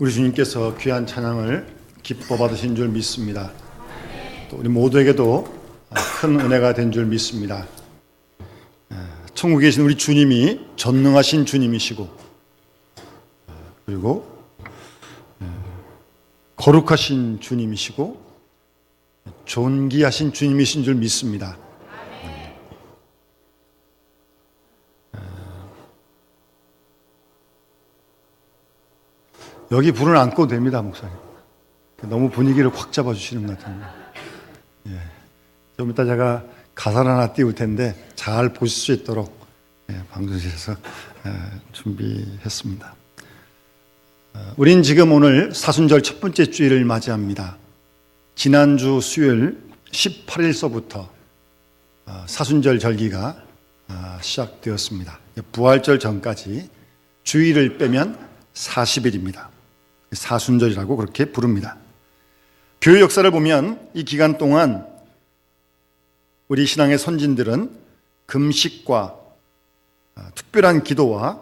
우리 주님께서 귀한 찬양을 기뻐 받으신 줄 믿습니다. 또 우리 모두에게도 큰 은혜가 된 줄 믿습니다. 천국에 계신 우리 주님이 전능하신 주님이시고, 그리고 거룩하신 주님이시고 존귀하신 주님이신 줄 믿습니다. 여기 불은 안 꺼도 됩니다, 목사님. 너무 분위기를 확 잡아주시는 것 같은데. 좀 이따 제가 가사를 하나 띄울 텐데 잘 보실 수 있도록 방송실에서 준비했습니다. 우린 지금 오늘 사순절 첫 번째 주일을 맞이합니다. 지난주 수요일 18일서부터 사순절 절기가 시작되었습니다. 부활절 전까지 주일을 빼면 40일입니다. 사순절이라고 그렇게 부릅니다. 교회 역사를 보면 이 기간 동안 우리 신앙의 선진들은 금식과 특별한 기도와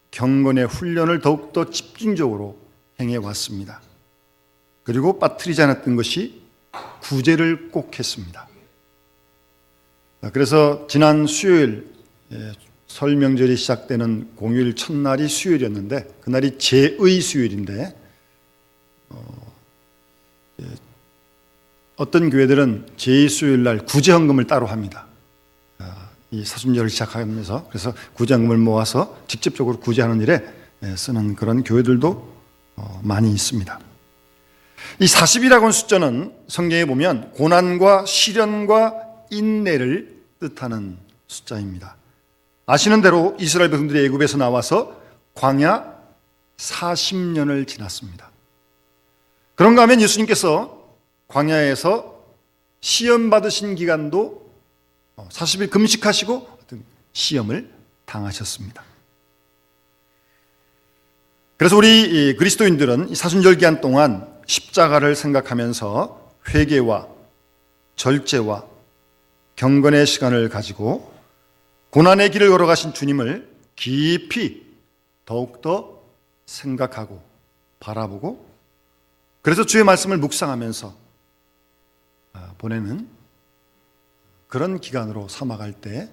경건의 훈련을 더욱더 집중적으로 행해왔습니다. 그리고 빠뜨리지 않았던 것이 구제를 꼭 했습니다. 그래서 지난 수요일 설 명절이 시작되는 공휴일 첫날이 수요일이었는데, 그날이 제의 수요일인데 어떤 교회들은 제의 수요일 날 구제헌금을 따로 합니다. 이 사순절을 시작하면서 그래서 구제헌금을 모아서 직접적으로 구제하는 일에 쓰는 그런 교회들도 많이 있습니다. 이 40이라고 하는 숫자는 성경에 보면 고난과 시련과 인내를 뜻하는 숫자입니다. 아시는 대로 이스라엘 백성들이 애굽에서 나와서 광야 40년을 지났습니다. 그런가 하면 예수님께서 광야에서 시험 받으신 기간도 40일 금식하시고 어떤 시험을 당하셨습니다. 그래서 우리 그리스도인들은 이 사순절 기간 동안 십자가를 생각하면서 회개와 절제와 경건의 시간을 가지고 고난의 길을 걸어가신 주님을 깊이 더욱더 생각하고 바라보고, 그래서 주의 말씀을 묵상하면서 보내는 그런 기간으로 삼아갈 때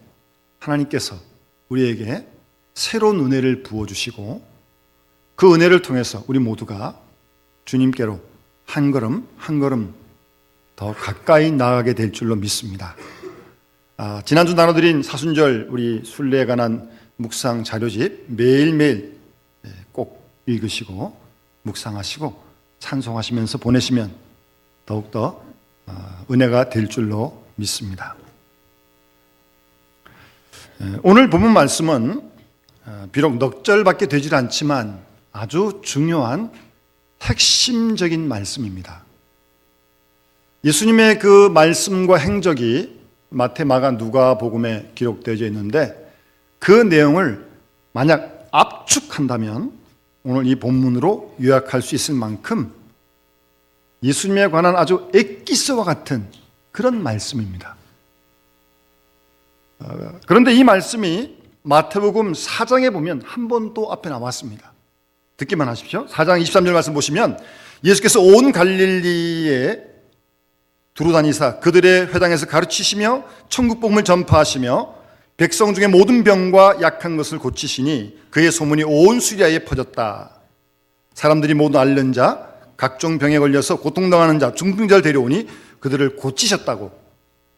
하나님께서 우리에게 새로운 은혜를 부어주시고, 그 은혜를 통해서 우리 모두가 주님께로 한 걸음 한 걸음 더 가까이 나아가게 될 줄로 믿습니다. 지난주 나눠드린 사순절 우리 순례에 관한 묵상 자료집 매일매일 꼭 읽으시고 묵상하시고 찬송하시면서 보내시면 더욱더 은혜가 될 줄로 믿습니다. 오늘 본문 말씀은 비록 넉 절밖에 되질 않지만 아주 중요한 핵심적인 말씀입니다. 예수님의 그 말씀과 행적이 마태, 마가, 누가 복음에 기록되어져 있는데, 그 내용을 만약 압축한다면 오늘 이 본문으로 요약할 수 있을 만큼 예수님에 관한 아주 엑기스와 같은 그런 말씀입니다. 그런데 이 말씀이 마태복음 4장에 보면 한 번 또 앞에 나왔습니다. 듣기만 하십시오. 4장 23절 말씀 보시면 예수께서 온 갈릴리에 두루다니사 그들의 회당에서 가르치시며 천국 복음을 전파하시며 백성 중에 모든 병과 약한 것을 고치시니 그의 소문이 온 수리아에 퍼졌다. 사람들이 모두 앓는 자, 각종 병에 걸려서 고통당하는 자, 중풍자를 데려오니 그들을 고치셨다고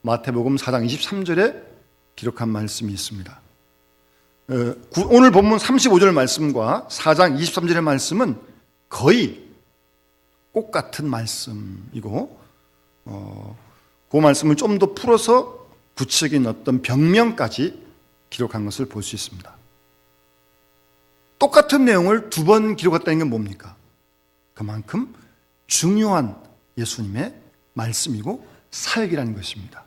마태복음 4장 23절에 기록한 말씀이 있습니다. 오늘 본문 35절 말씀과 4장 23절의 말씀은 거의 똑같은 말씀이고, 그 말씀을 좀 더 풀어서 구체적인 어떤 병명까지 기록한 것을 볼 수 있습니다. 똑같은 내용을 두 번 기록했다는 건 뭡니까? 그만큼 중요한 예수님의 말씀이고 사역이라는 것입니다.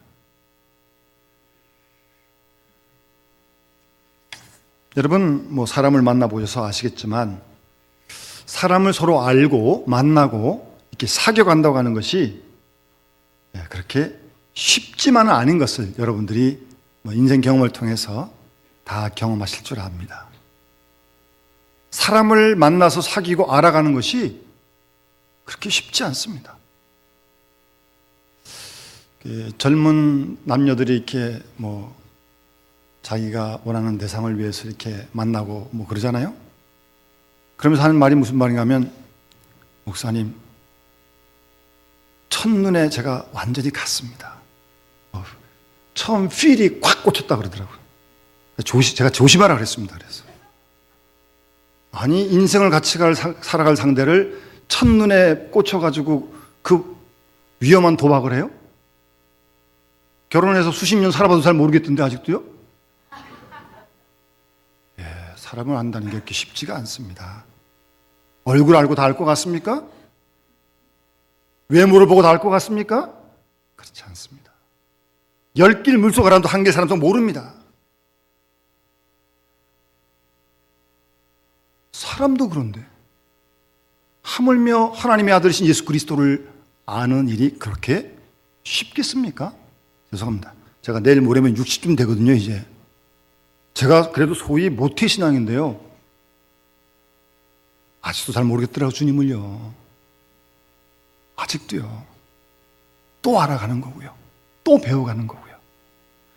여러분 사람을 만나보셔서 아시겠지만 사람을 서로 알고 만나고 이렇게 사귀어간다고 하는 것이 그렇게 쉽지만은 않은 것을 여러분들이 인생 경험을 통해서 다 경험하실 줄 압니다. 사람을 만나서 사귀고 알아가는 것이 그렇게 쉽지 않습니다. 젊은 남녀들이 이렇게 자기가 원하는 대상을 위해서 이렇게 만나고 그러잖아요. 그러면서 하는 말이 무슨 말인가 하면, 목사님, 첫눈에 제가 완전히 갔습니다. 처음 필이 콱 꽂혔다 그러더라고요. 제가 조심하라 그랬습니다. 그래서 아니, 인생을 같이 살아갈 상대를 첫눈에 꽂혀가지고 그 위험한 도박을 해요? 결혼해서 수십 년 살아봐도 잘 모르겠던데 아직도요? 사람을 안다는 게 그렇게 쉽지가 않습니다. 얼굴 알고 다 알 것 같습니까? 외모를 보고 다 알 것 같습니까? 그렇지 않습니다. 10길 물속 사람도 한 길 사람도 모릅니다. 사람도 그런데 하물며 하나님의 아들이신 예수 그리스도를 아는 일이 그렇게 쉽겠습니까? 죄송합니다. 제가 내일 모레면 60쯤 되거든요, 이제. 제가 그래도 소위 모태신앙인데요. 아직도 잘 모르겠더라고요, 주님을요. 아직도요. 또 알아가는 거고요. 또 배워가는 거고요.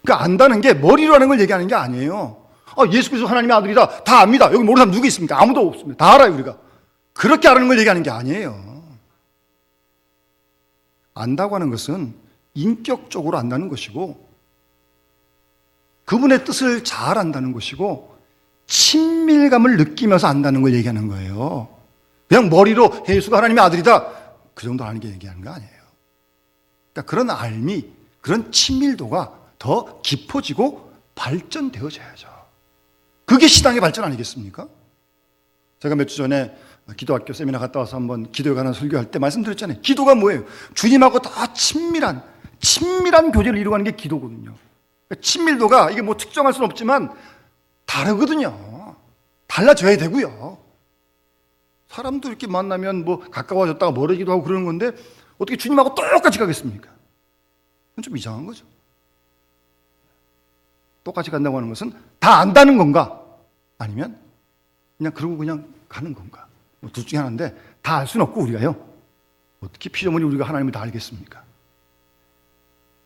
그러니까 안다는 게 머리로 하는 걸 얘기하는 게 아니에요. 예수 그리스도 하나님의 아들이다. 다 압니다. 여기 모르는 사람 누구 있습니까? 아무도 없습니다. 다 알아요, 우리가. 그렇게 아는 걸 얘기하는 게 아니에요. 안다고 하는 것은 인격적으로 안다는 것이고, 그분의 뜻을 잘 안다는 것이고, 친밀감을 느끼면서 안다는 걸 얘기하는 거예요. 그냥 머리로 예수가 하나님의 아들이다, 그 정도 아는 게 얘기하는 거 아니에요. 그러니까 그런 알미, 그런 친밀도가 더 깊어지고 발전되어져야죠. 그게 신앙의 발전 아니겠습니까? 제가 몇 주 전에 기도학교 세미나 갔다 와서 한번 기도에 관한 설교할 때 말씀드렸잖아요. 기도가 뭐예요? 주님하고 다 친밀한 교제를 이루어가는 게 기도거든요. 그러니까 친밀도가 이게 특정할 수는 없지만 다르거든요. 달라져야 되고요. 사람도 이렇게 만나면 가까워졌다가 멀어지기도 하고 그러는 건데 어떻게 주님하고 똑같이 가겠습니까? 그건 좀 이상한 거죠. 똑같이 간다고 하는 것은 다 안다는 건가? 아니면 그러고 그냥 가는 건가? 둘 중에 하나인데 다 알 수는 없고 우리가요. 어떻게 피조물이 우리가 하나님을 다 알겠습니까?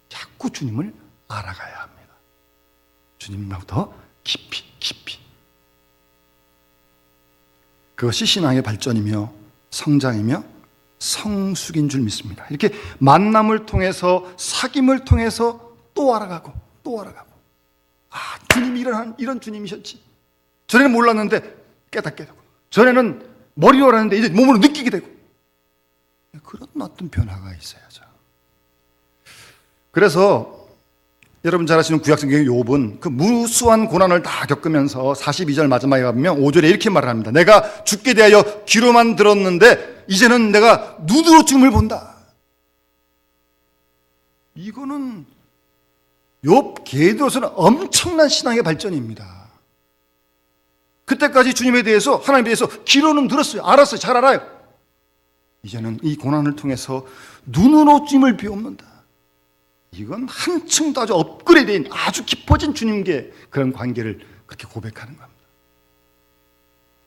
자꾸 주님을 알아가야 합니다. 주님하고 더 깊이. 그것이 신앙의 발전이며 성장이며 성숙인 줄 믿습니다. 이렇게 만남을 통해서, 사귐을 통해서 또 알아가고 주님이 이런 주님이셨지. 전에는 몰랐는데 깨닫게 되고, 전에는 머리로 알았는데 이제 몸으로 느끼게 되고, 그런 어떤 변화가 있어야죠. 그래서 여러분 잘 아시는 구약성경의 욥은 그 무수한 고난을 다 겪으면서 42절 마지막에 가보면 5절에 이렇게 말을 합니다. 내가 죽게 대하여 귀로만 들었는데 이제는 내가 눈으로 주님을 본다. 이거는 욥기에 들어서는 엄청난 신앙의 발전입니다. 그때까지 주님에 대해서, 하나님에 대해서 귀로는 들었어요. 알았어요. 잘 알아요. 이제는 이 고난을 통해서 눈으로 주님을 배웁는다. 이건 한층 더 아주 업그레이드된 아주 깊어진 주님께 그런 관계를 그렇게 고백하는 겁니다.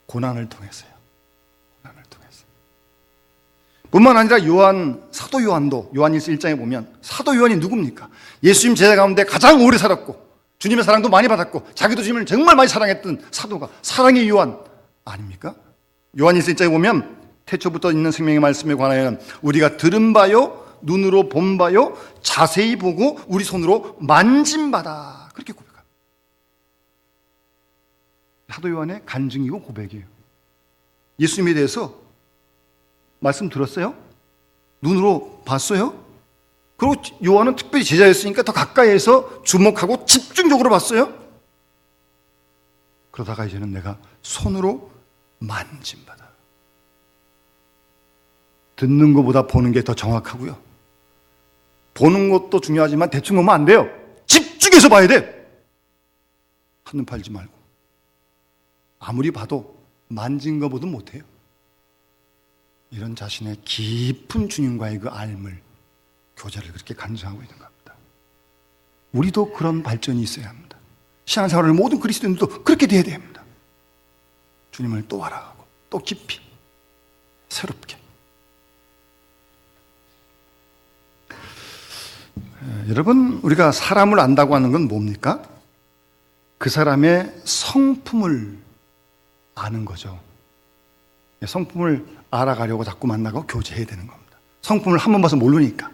고난을 통해서요. 뿐만 아니라 사도 요한도 요한일서 1장에 보면 사도 요한이 누굽니까? 예수님 제자 가운데 가장 오래 살았고 주님의 사랑도 많이 받았고 자기도 주님을 정말 많이 사랑했던 사도가 사랑의 요한 아닙니까? 요한일서 1장에 보면 태초부터 있는 생명의 말씀에 관하여는 우리가 들은 바요, 눈으로 본 바요, 자세히 보고 우리 손으로 만진 바다. 그렇게 고백합니다. 사도 요한의 간증이고 고백이에요. 예수님에 대해서 말씀 들었어요? 눈으로 봤어요? 그리고 요한은 특별히 제자였으니까 더 가까이에서 주목하고 집중적으로 봤어요? 그러다가 이제는 내가 손으로 만진 바다. 듣는 것보다 보는 게 더 정확하고요. 보는 것도 중요하지만 대충 보면 안 돼요. 집중해서 봐야 돼. 한눈 팔지 말고. 아무리 봐도 만진 것보다 못해요. 이런 자신의 깊은 주님과의 그 알물, 교제를 그렇게 간증하고 있는 겁니다. 우리도 그런 발전이 있어야 합니다. 신앙생활을 모든 그리스도인들도 그렇게 돼야 됩니다. 주님을 또 알아가고 또 깊이 새롭게. 여러분, 우리가 사람을 안다고 하는 건 뭡니까? 그 사람의 성품을 아는 거죠. 성품을 알아가려고 자꾸 만나고 교제해야 되는 겁니다. 성품을 한 번 봐서 모르니까.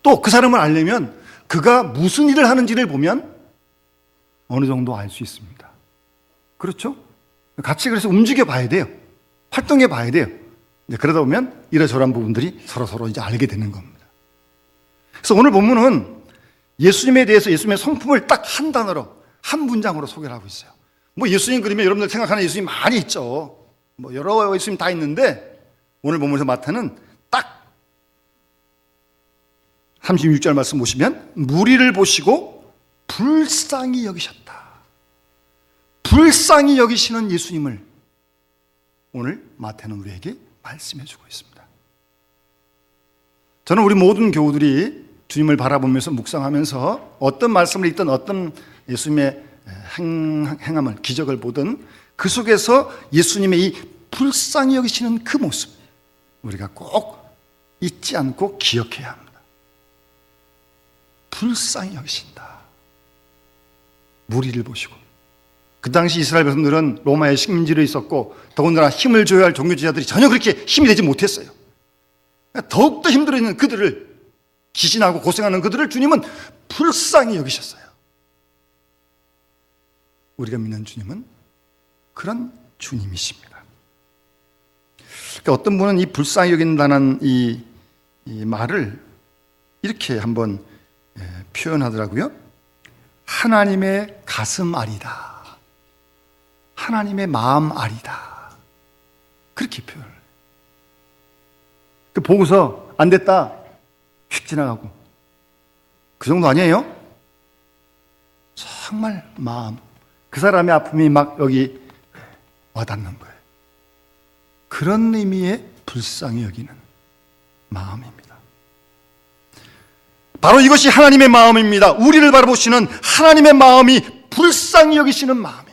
또 그 사람을 알려면 그가 무슨 일을 하는지를 보면 어느 정도 알 수 있습니다. 그렇죠? 같이 그래서 움직여 봐야 돼요. 활동해 봐야 돼요. 그러다 보면 이러저러한 부분들이 서로 이제 알게 되는 겁니다. 그래서 오늘 본문은 예수님에 대해서 예수님의 성품을 딱 한 단어로, 한 문장으로 소개를 하고 있어요. 뭐 예수님 그러면 여러분들 생각하는 예수님 많이 있죠. 뭐 여러 예수님 다 있는데 오늘 본문에서 마태는 딱 36절 말씀 보시면 무리를 보시고 불쌍히 여기셨다. 불쌍히 여기시는 예수님을 오늘 마태는 우리에게 말씀해 주고 있습니다. 저는 우리 모든 교우들이 주님을 바라보면서 묵상하면서 어떤 말씀을 읽든 어떤 예수님의 행함을, 기적을 보든 그 속에서 예수님의 이 불쌍히 여기시는 그 모습 우리가 꼭 잊지 않고 기억해야 합니다. 불쌍히 여기신다. 무리를 보시고. 그 당시 이스라엘 백성들은 로마의 식민지로 있었고 더군다나 힘을 줘야 할 종교지자들이 전혀 그렇게 힘이 되지 못했어요. 더욱더 힘들어 있는 그들을, 기신하고 고생하는 그들을 주님은 불쌍히 여기셨어요. 우리가 믿는 주님은 그런 주님이십니다. 그러니까 어떤 분은 이 불쌍히 여긴다는 이 말을 이렇게 한번 표현하더라고요. 하나님의 가슴 알이다. 하나님의 마음 알이다. 그렇게 표현을. 보고서 안 됐다. 휙 지나가고. 그 정도 아니에요? 정말 마음. 그 사람의 아픔이 막 여기 와닿는 거예요. 그런 의미의 불쌍히 여기는 마음입니다. 바로 이것이 하나님의 마음입니다. 우리를 바라보시는 하나님의 마음이 불쌍히 여기시는 마음입니다.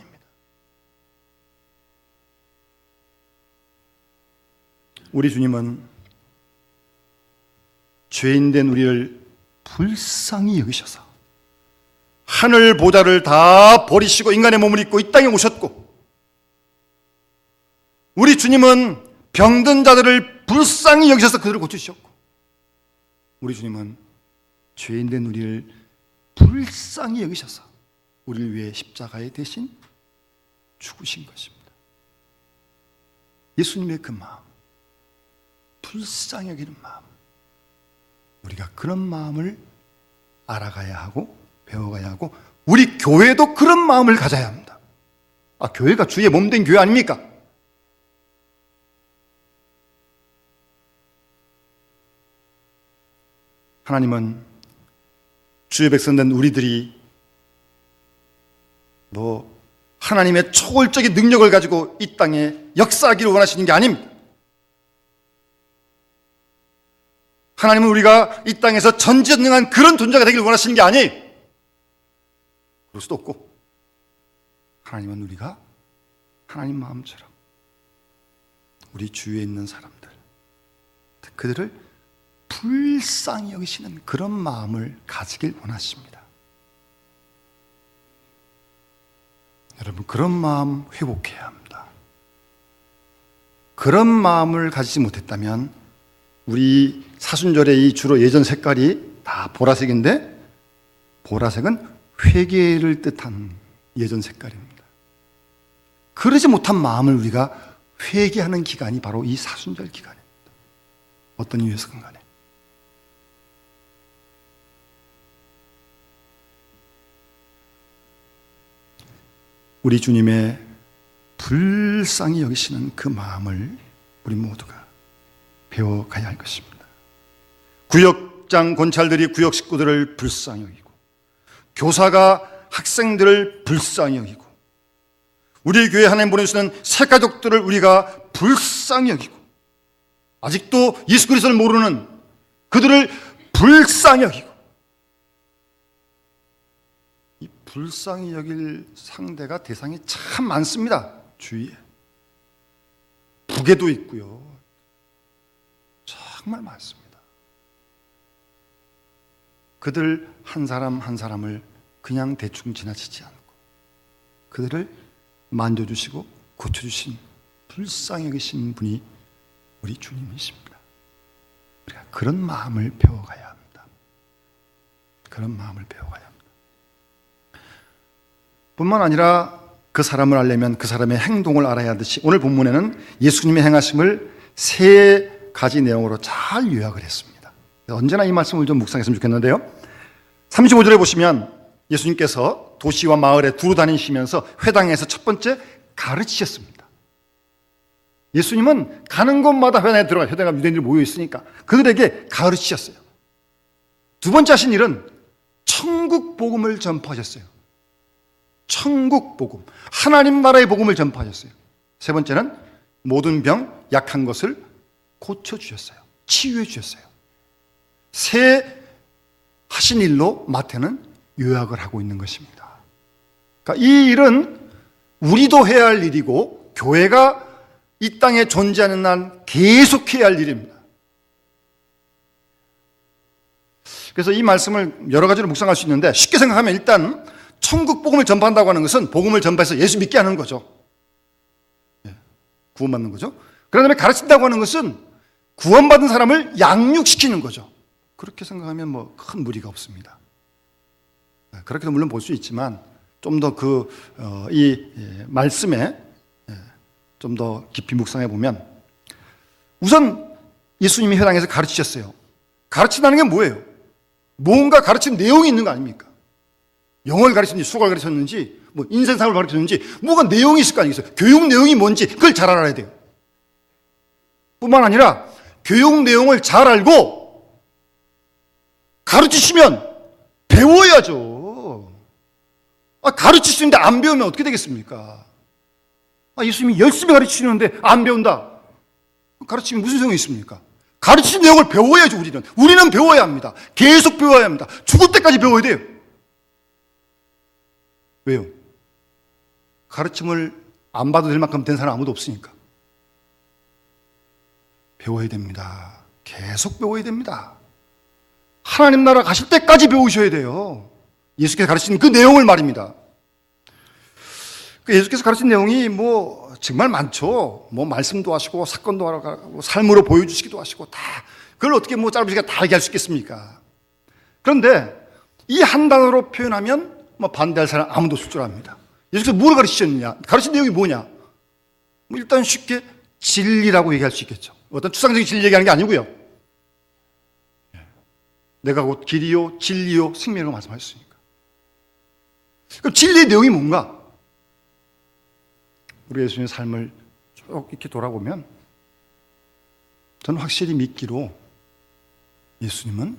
우리 주님은 죄인된 우리를 불쌍히 여기셔서 하늘 보좌를 다 버리시고 인간의 몸을 입고 이 땅에 오셨고, 우리 주님은 병든 자들을 불쌍히 여기셔서 그들을 고치셨고, 우리 주님은 죄인된 우리를 불쌍히 여기셔서 우리를 위해 십자가에 대신 죽으신 것입니다. 예수님의 그 마음, 불쌍히 여기는 마음, 우리가 그런 마음을 알아가야 하고 배워가야 하고 우리 교회도 그런 마음을 가져야 합니다. 교회가 주의 몸된 교회 아닙니까? 하나님은 주의 백성된 우리들이 하나님의 초월적인 능력을 가지고 이 땅에 역사하기를 원하시는 게 아닙니다. 하나님은 우리가 이 땅에서 전지전능한 그런 존재가 되기를 원하시는 게 아니에요. 그럴 수도 없고, 하나님은 우리가 하나님 마음처럼 우리 주위에 있는 사람들, 그들을 불쌍히 여기시는 그런 마음을 가지길 원하십니다. 여러분, 그런 마음 회복해야 합니다. 그런 마음을 가지지 못했다면 우리 사순절의 이 주로 예전 색깔이 다 보라색인데, 보라색은 회개를 뜻한 예전 색깔입니다. 그러지 못한 마음을 우리가 회개하는 기간이 바로 이 사순절 기간입니다. 어떤 이유에서건 간에. 우리 주님의 불쌍히 여기시는 그 마음을 우리 모두가 배워가야 할 것입니다. 구역장 권찰들이 구역 식구들을 불쌍히 여기고, 교사가 학생들을 불쌍히 여기고, 우리 교회 하나님 보내주시는 새가족들을 우리가 불쌍히 여기고, 아직도 예수 그리스도를 모르는 그들을 불쌍히 여기고, 이 불쌍히 여길 상대가 대상이 참 많습니다. 주위에. 북에도 있고요. 정말 많습니다. 그들 한 사람 한 사람을 그냥 대충 지나치지 않고 그들을 만져주시고 고쳐주신 불쌍히 여기신 분이 우리 주님이십니다. 우리가 그런 마음을 배워가야 합니다. 그런 마음을 배워가야 합니다. 뿐만 아니라 그 사람을 알려면 그 사람의 행동을 알아야 하듯이 오늘 본문에는 예수님의 행하심을 세 가지 내용으로 잘 요약을 했습니다. 언제나 이 말씀을 좀 묵상했으면 좋겠는데요. 35절에 보시면 예수님께서 도시와 마을에 두루 다니시면서 회당에서 첫 번째 가르치셨습니다. 예수님은 가는 곳마다 회당에 들어가, 회당에 유대인들이 모여 있으니까 그들에게 가르치셨어요. 두 번째 하신 일은 천국 복음을 전파하셨어요. 천국 복음, 하나님 나라의 복음을 전파하셨어요. 세 번째는 모든 병, 약한 것을 고쳐주셨어요. 치유해 주셨어요. 세 하신 일로 마태는 요약을 하고 있는 것입니다. 그러니까 이 일은 우리도 해야 할 일이고 교회가 이 땅에 존재하는 한 계속해야 할 일입니다. 그래서 이 말씀을 여러 가지로 묵상할 수 있는데 쉽게 생각하면 일단 천국 복음을 전파한다고 하는 것은 복음을 전파해서 예수 믿게 하는 거죠. 구원받는 거죠. 그런 다음에 가르친다고 하는 것은 구원받은 사람을 양육시키는 거죠. 그렇게 생각하면 뭐 큰 무리가 없습니다. 그렇게도 물론 볼 수 있지만 좀 더 이 말씀에 좀 더 깊이 묵상해 보면 우선 예수님이 회당에서 가르치셨어요. 가르친다는 게 뭐예요? 뭔가 가르친 내용이 있는 거 아닙니까? 영어를 가르쳤는지 수학을 가르쳤는지 뭐 인생사를 가르쳤는지 뭐가 내용이 있을 거 아니겠어요? 교육 내용이 뭔지 그걸 잘 알아야 돼요. 뿐만 아니라 교육 내용을 잘 알고 가르치시면 배워야죠. 가르칠 수 있는데 안 배우면 어떻게 되겠습니까? 예수님이 열심히 가르치시는데 안 배운다. 가르치면 무슨 소용이 있습니까? 가르치는 내용을 배워야죠. 우리는 배워야 합니다. 계속 배워야 합니다. 죽을 때까지 배워야 돼요. 왜요? 가르침을 안 받아도 될 만큼 된 사람 아무도 없으니까. 배워야 됩니다. 계속 배워야 됩니다. 하나님 나라 가실 때까지 배우셔야 돼요. 예수께서 가르치는 그 내용을 말입니다. 예수께서 가르친 내용이 뭐 정말 많죠. 뭐 말씀도 하시고 사건도 하고 삶으로 보여주시기도 하시고 다 그걸 어떻게 뭐 짧으시게 다 얘기할 수 있겠습니까? 그런데 이 한 단어로 표현하면 뭐 반대할 사람 아무도 없을 줄 압니다. 예수께서 뭘 가르치셨느냐? 가르친 내용이 뭐냐? 뭐 일단 쉽게 진리라고 얘기할 수 있겠죠. 어떤 추상적인 진리 얘기하는 게 아니고요. 내가 곧 길이요, 진리요, 생명이라고 말씀하셨으니까. 그럼 진리의 내용이 뭔가? 우리 예수님의 삶을 쭉 이렇게 돌아보면 저는 확실히 믿기로 예수님은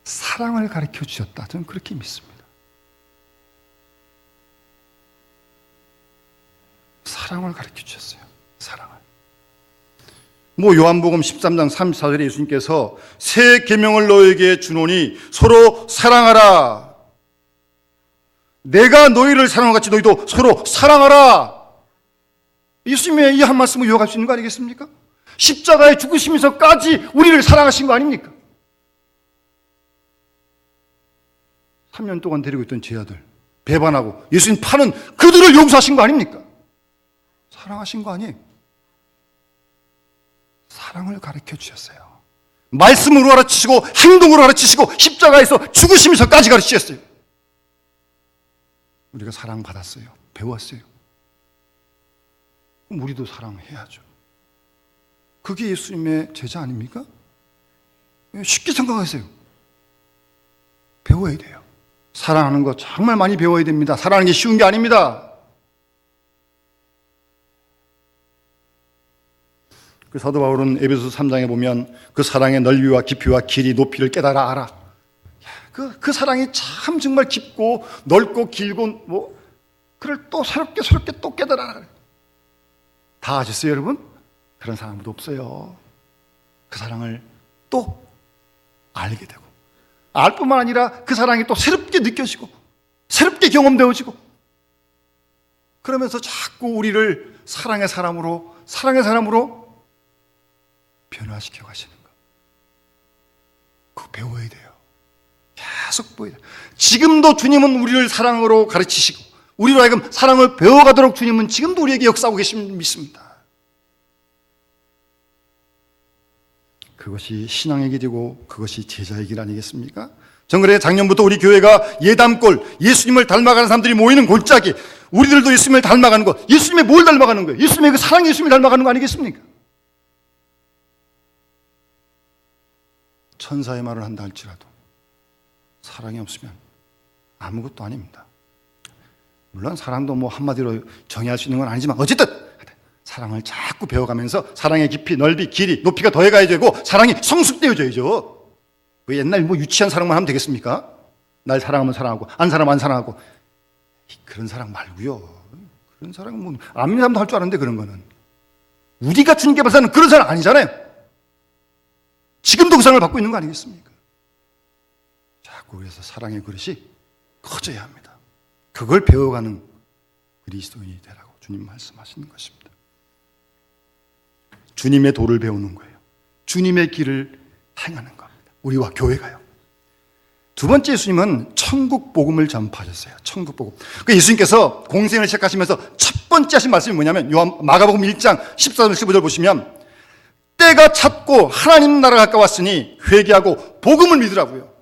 사랑을 가르쳐 주셨다. 저는 그렇게 믿습니다. 사랑을 가르쳐 주셨어요. 사랑을. 뭐 요한복음 13장 34절에 예수님께서 새 계명을 너에게 주노니 서로 사랑하라. 내가 너희를 사랑한 것 같이 너희도 서로 사랑하라. 예수님의 이 한 말씀을 요약할 수 있는 거 아니겠습니까? 십자가에 죽으시면서까지 우리를 사랑하신 거 아닙니까? 3년 동안 데리고 있던 제 아들 배반하고 예수님 파는 그들을 용서하신 거 아닙니까? 사랑하신 거 아니에요? 사랑을 가르쳐 주셨어요. 말씀으로 가르치시고 행동으로 가르치시고 십자가에서 죽으시면서까지 가르치셨어요. 우리가 사랑받았어요. 배웠어요. 그럼 우리도 사랑해야죠. 그게 예수님의 제자 아닙니까? 쉽게 생각하세요. 배워야 돼요. 사랑하는 거 정말 많이 배워야 됩니다. 사랑하는 게 쉬운 게 아닙니다. 그 사도 바울은 에베소서 3장에 보면 그 사랑의 넓이와 깊이와 길이 높이를 깨달아 알아. 그 사랑이 참 정말 깊고 넓고 길고 그걸 또 새롭게 또 깨달아. 다 아셨어요, 여러분? 그런 사람 아무도 없어요. 그 사랑을 또 알게 되고 알 뿐만 아니라 그 사랑이 또 새롭게 느껴지고 새롭게 경험되어지고 그러면서 자꾸 우리를 사랑의 사람으로 변화시켜 가시는 거. 그거 배워야 돼요. 계속 보여야 돼요. 지금도 주님은 우리를 사랑으로 가르치시고 우리로 하여금 사랑을 배워가도록 주님은 지금도 우리에게 역사하고 계신 믿습니다. 그것이 신앙의 길이고 그것이 제자의 길 아니겠습니까? 정글에 작년부터 우리 교회가 예담골, 예수님을 닮아가는 사람들이 모이는 골짜기, 우리들도 예수님을 닮아가는 것, 예수님의 뭘 닮아가는 거예요? 예수님의 그 사랑 예수님을 닮아가는 거 아니겠습니까? 천사의 말을 한다 할지라도 사랑이 없으면 아무것도 아닙니다. 물론 사랑도 뭐 한마디로 정의할 수 있는 건 아니지만 어쨌든 사랑을 자꾸 배워가면서 사랑의 깊이, 넓이, 길이, 높이가 더해가야 되고 사랑이 성숙되어져야죠. 왜 옛날 뭐 유치한 사랑만 하면 되겠습니까? 날 사랑하면 사랑하고 안 사랑하면 안 사랑하고 그런 사랑 말고요. 그런 사랑은 뭐 안 믿는 사람도 할 줄 아는데 그런 거는 우리가 주님께 받는 그런 사랑 아니잖아요. 지금도 그 사랑을 받고 있는 거 아니겠습니까? 자꾸 그래서 사랑의 그릇이 커져야 합니다. 그걸 배워가는 그리스도인이 되라고 주님 말씀하시는 것입니다. 주님의 도를 배우는 거예요. 주님의 길을 행하는 겁니다. 우리와 교회가요. 두 번째, 예수님은 천국 복음을 전파하셨어요. 천국 복음. 그 예수님께서 공생을 시작하시면서 첫 번째 하신 말씀이 뭐냐면 마가복음 1장 14절 15절 보시면 때가 찼고 하나님 나라가 가까웠으니 회개하고 복음을 믿으라고요.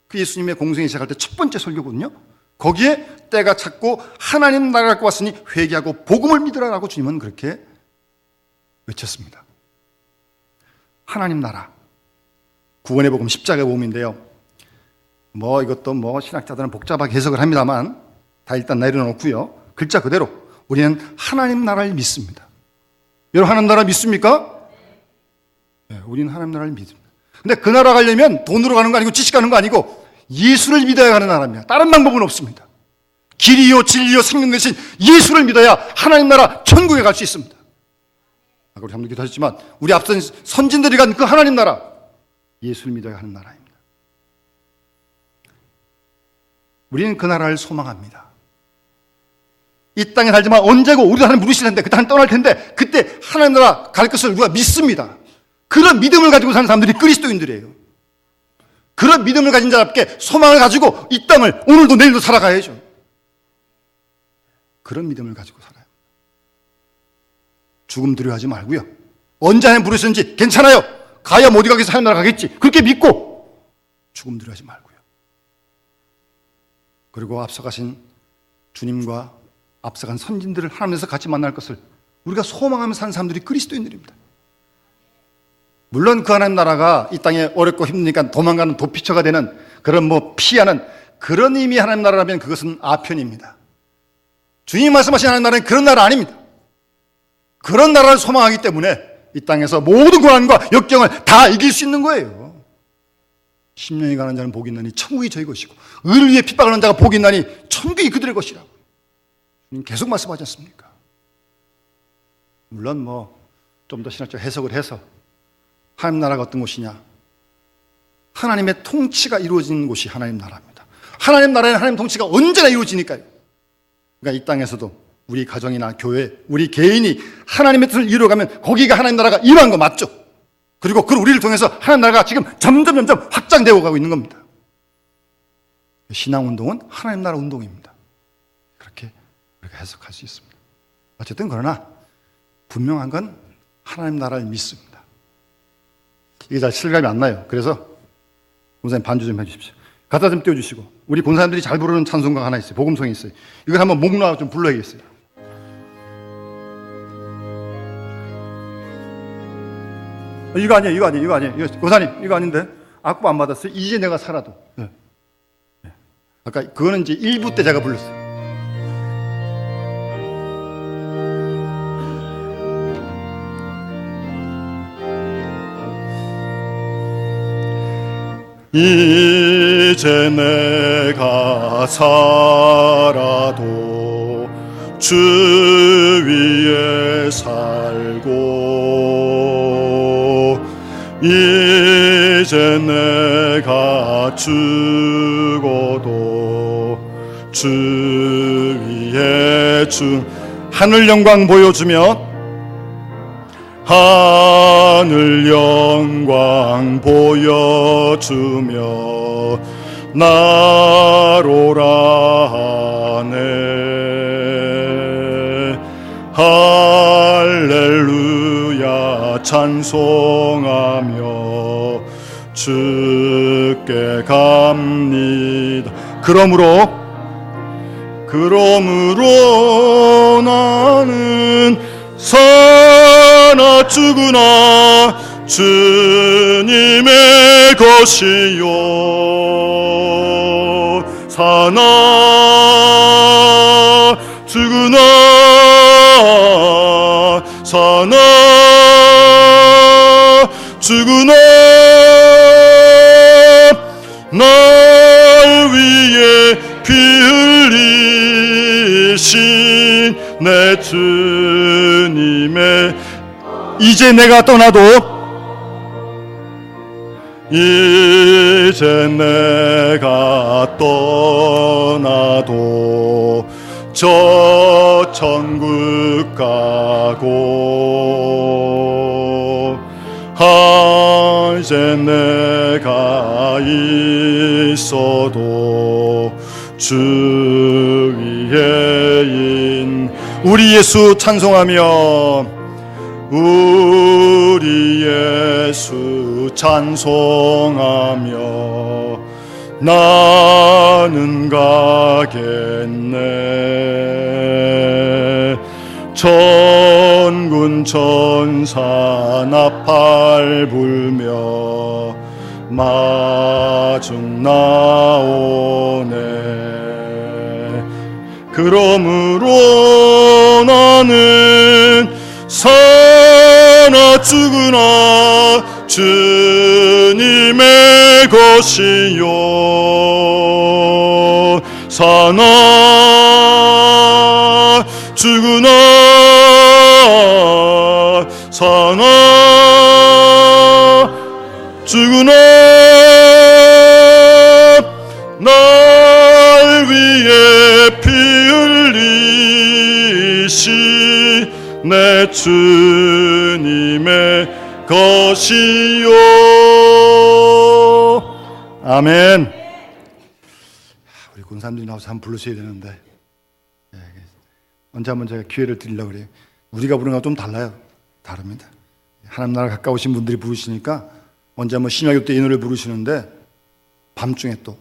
그 예수님의 공생을 시작할 때 첫 번째 설교거든요. 거기에 때가 찼고 하나님 나라가 가까웠으니 회개하고 복음을 믿으라라고 주님은 그렇게 외쳤습니다. 하나님 나라, 구원의 복음, 십자가의 복음인데요. 뭐 이것도 뭐 신학자들은 복잡하게 해석을 합니다만 다 일단 내려놓고요. 글자 그대로 우리는 하나님 나라를 믿습니다. 여러분 하나님 나라 믿습니까? 네, 우리는 하나님 나라를 믿습니다. 근데 그 나라 가려면 돈으로 가는 거 아니고 지식 가는 거 아니고 예수를 믿어야 가는 나라입니다. 다른 방법은 없습니다. 길이요 진리요 생명 되신 예수를 믿어야 하나님 나라 천국에 갈 수 있습니다. 아까 우리 한번 기도하셨지만 우리 앞선 선진들이 간 그 하나님 나라, 예수를 믿어야 하는 나라입니다. 우리는 그 나라를 소망합니다. 이 땅에 살지만 언제고 우리도 하나님 부르실 텐데 그때 하나님 떠날 텐데 그때 하나님 나라 갈 것을 우리가 믿습니다. 그런 믿음을 가지고 사는 사람들이 그리스도인들이에요. 그런 믿음을 가진 자답게 소망을 가지고 이 땅을 오늘도 내일도 살아가야죠. 그런 믿음을 가지고 살아요. 죽음 두려워하지 말고요. 언제 하나님 부르시는지 괜찮아요. 가야 못 가겠어 하나님 나라 가겠지. 그렇게 믿고 죽음 두려워하지 말고요. 그리고 앞서가신 주님과 앞서간 선진들을 하나님에서 같이 만날 것을 우리가 소망하며 사는 사람들이 그리스도인들입니다. 물론 그 하나님 나라가 이 땅에 어렵고 힘드니까 도망가는 도피처가 되는 그런 뭐 피하는 그런 의미의 하나님 나라라면 그것은 아편입니다. 주님 말씀하신 하나님 나라는 그런 나라 아닙니다. 그런 나라를 소망하기 때문에 이 땅에서 모든 고난과 역경을 다 이길 수 있는 거예요. 10년이 가는 자는 복이 있나니 천국이 저희 것이고 의를 위해 핍박하는 자가 복이 있나니 천국이 그들의 것이라고 주님 계속 말씀하지 않습니까? 물론 뭐 좀 더 신학적 해석을 해서 하나님 나라가 어떤 곳이냐, 하나님의 통치가 이루어지는 곳이 하나님 나라입니다. 하나님 나라에는 하나님 통치가 언제나 이루어지니까요. 그러니까 이 땅에서도 우리 가정이나 교회, 우리 개인이 하나님의 뜻을 이루어가면 거기가 하나님 나라가 이루어간 거 맞죠? 그리고 그 우리를 통해서 하나님 나라가 지금 점점 확장되어 가고 있는 겁니다. 신앙운동은 하나님 나라 운동입니다. 그렇게 우리가 해석할 수 있습니다. 어쨌든 그러나 분명한 건 하나님 나라를 믿습니다. 이게 잘 실감이 안 나요. 그래서 권사님 반주 좀 해주십시오. 갖다 좀 띄워주시고 우리 권사님들이 잘 부르는 찬송가 하나 있어요. 복음성이 있어요. 이걸 한번 목 놓아 좀 불러야겠어요. 이거 아니에요. 권사님 이거 아닌데 악보 안 받았어요. 이제 내가 살아도. 네. 아까 그거는 이제 1부 때 제가 불렀어요. 이제 내가 살아도 주 위에 살고 이제 내가 죽어도 주 위에 하늘 영광 보여주며 하늘 영광 보여주며 나로라 하네. 할렐루야 찬송하며 주께 갑니다. 그러므로 나는 사나 죽으나 주님의 것이요 사나 죽으나 사나 죽으나 날 위해 피 흘리신 내 주님의 이제 내가 떠나도 이제 내가 떠나도 저 천국 가고 이제 내가 있어도 주 위에 우리 예수 찬송하며 우리 예수 찬송하며 나는 가겠네. 천군 천사 나팔 불며 마중 나오네. 그러므로 나는 사나 죽으나 주님의 것이요 사나 죽으나 사나 죽으나 날 위해 피 흘리시 내 주님의 것이요. 아멘. 우리 군사님들이 나와서 한번 불러주셔야 되는데 언제 한번 제가 기회를 드리려고 그래요. 우리가 부르는 거 좀 달라요. 다릅니다. 하나님 나라 가까우신 분들이 부르시니까 언제 한번 신약교 때 이 노래 부르시는데 밤중에 또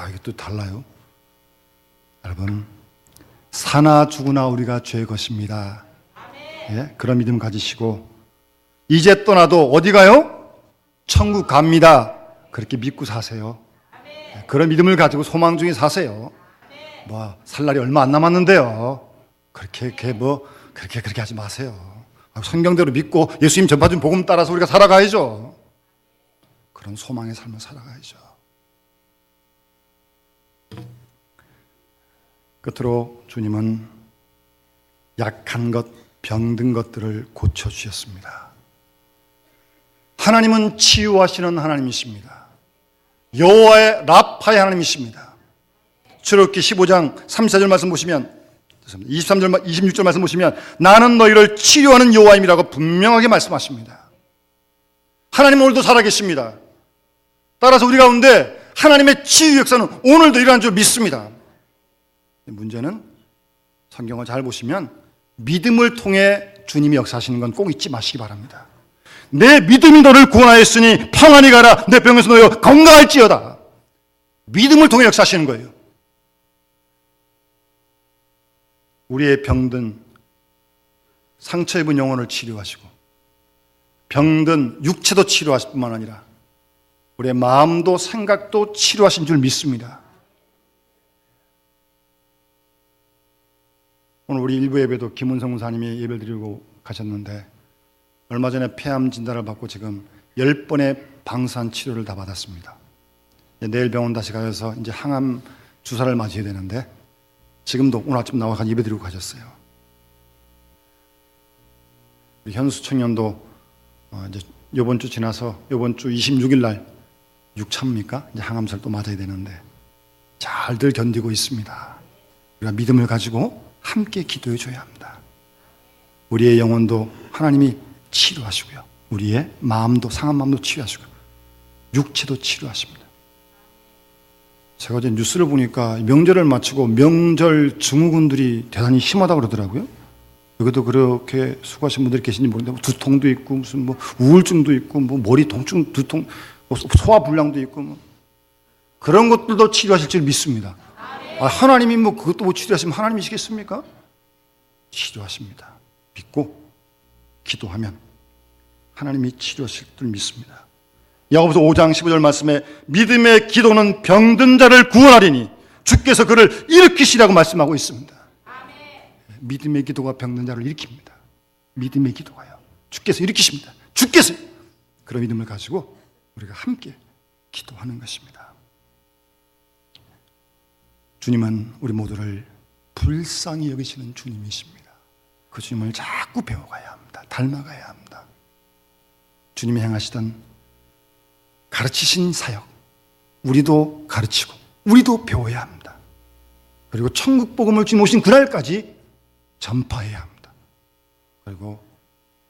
이게 또 달라요. 여러분 사나 죽으나 우리가 죄의 것입니다. 예? 그런 믿음 가지시고 이제 떠나도 어디 가요? 천국 갑니다. 그렇게 믿고 사세요. 예, 그런 믿음을 가지고 소망 중에 사세요. 살 날이 얼마 안 남았는데요. 그렇게 하지 마세요. 성경대로 믿고 예수님 전파준 복음 따라서 우리가 살아가야죠. 그런 소망의 삶을 살아가야죠. 끝으로 주님은 약한 것, 병든 것들을 고쳐주셨습니다. 하나님은 치유하시는 하나님이십니다. 여호와의 라파의 하나님이십니다. 출애굽기 15장 34절 말씀 보시면 23절, 26절 말씀 보시면 나는 너희를 치료하는 여호와임이라고 분명하게 말씀하십니다. 하나님은 오늘도 살아계십니다. 따라서 우리 가운데 하나님의 치유 역사는 오늘도 일어나는 줄 믿습니다. 문제는 성경을 잘 보시면 믿음을 통해 주님이 역사하시는 건 꼭 잊지 마시기 바랍니다. 내 믿음이 너를 구원하였으니 평안히 가라. 내 병에서 너희 건강할지어다. 믿음을 통해 역사하시는 거예요. 우리의 병든 상처 입은 영혼을 치료하시고 병든 육체도 치료하실 뿐만 아니라 우리의 마음도 생각도 치료하신 줄 믿습니다. 오늘 우리 일부 예배도 김은성 목사님이 예배를 드리고 가셨는데 얼마 전에 폐암 진단을 받고 지금 10번의 방사선 치료를 다 받았습니다. 내일 병원 다시 가서 이제 항암 주사를 맞아야 되는데 지금도 오늘 아침 나와서 예배 드리고 가셨어요. 우리 현수 청년도 이제 이번 주 지나서 이번 주 26일 날 6차입니까? 이제 항암사를 또 맞아야 되는데 잘들 견디고 있습니다. 우리가 믿음을 가지고 함께 기도해 줘야 합니다. 우리의 영혼도 하나님이 치료하시고요. 우리의 마음도, 상한 마음도 치료하시고 육체도 치료하십니다. 제가 어제 뉴스를 보니까 명절을 마치고 명절 증후군들이 대단히 심하다고 그러더라고요. 여기도 그렇게 수고하신 분들이 계신지 모르겠는데 두통도 있고 무슨 뭐 우울증도 있고 뭐 머리 통증, 두통, 소화불량도 있고 뭐 그런 것들도 치료하실 줄 믿습니다. 하나님이 뭐 그것도 못 치료하시면 하나님이시겠습니까? 치료하십니다. 믿고 기도하면 하나님이 치료하실 줄 믿습니다. 야고보서 5장 15절 말씀에 믿음의 기도는 병든 자를 구원하리니 주께서 그를 일으키시라고 말씀하고 있습니다. 믿음의 기도가 병든 자를 일으킵니다. 믿음의 기도가요. 주께서 일으키십니다. 주께서 그런 믿음을 가지고 우리가 함께 기도하는 것입니다. 주님은 우리 모두를 불쌍히 여기시는 주님이십니다. 그 주님을 자꾸 배워가야 합니다. 닮아가야 합니다. 주님이 행하시던 가르치신 사역, 우리도 가르치고 우리도 배워야 합니다. 그리고 천국 복음을 주님 오신 그날까지 전파해야 합니다. 그리고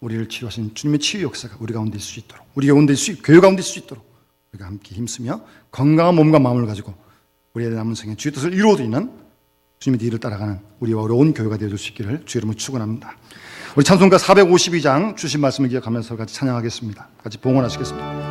우리를 치유하신 주님의 치유 역사가 우리 가운데 있을 수 있도록, 우리 가운데 있을 수, 교회 가운데 있을 수 있도록 우리가 함께 힘쓰며 건강한 몸과 마음을 가지고 우리의 남은 생에 주의 뜻을 이루어드리는 주님의 뒤를 따라가는 우리와 어려운 교회가 되어줄 수 있기를 주의 이름으로 축원합니다. 우리 찬송가 452장 주신 말씀을 기억하면서 같이 찬양하겠습니다. 같이 봉헌하시겠습니다.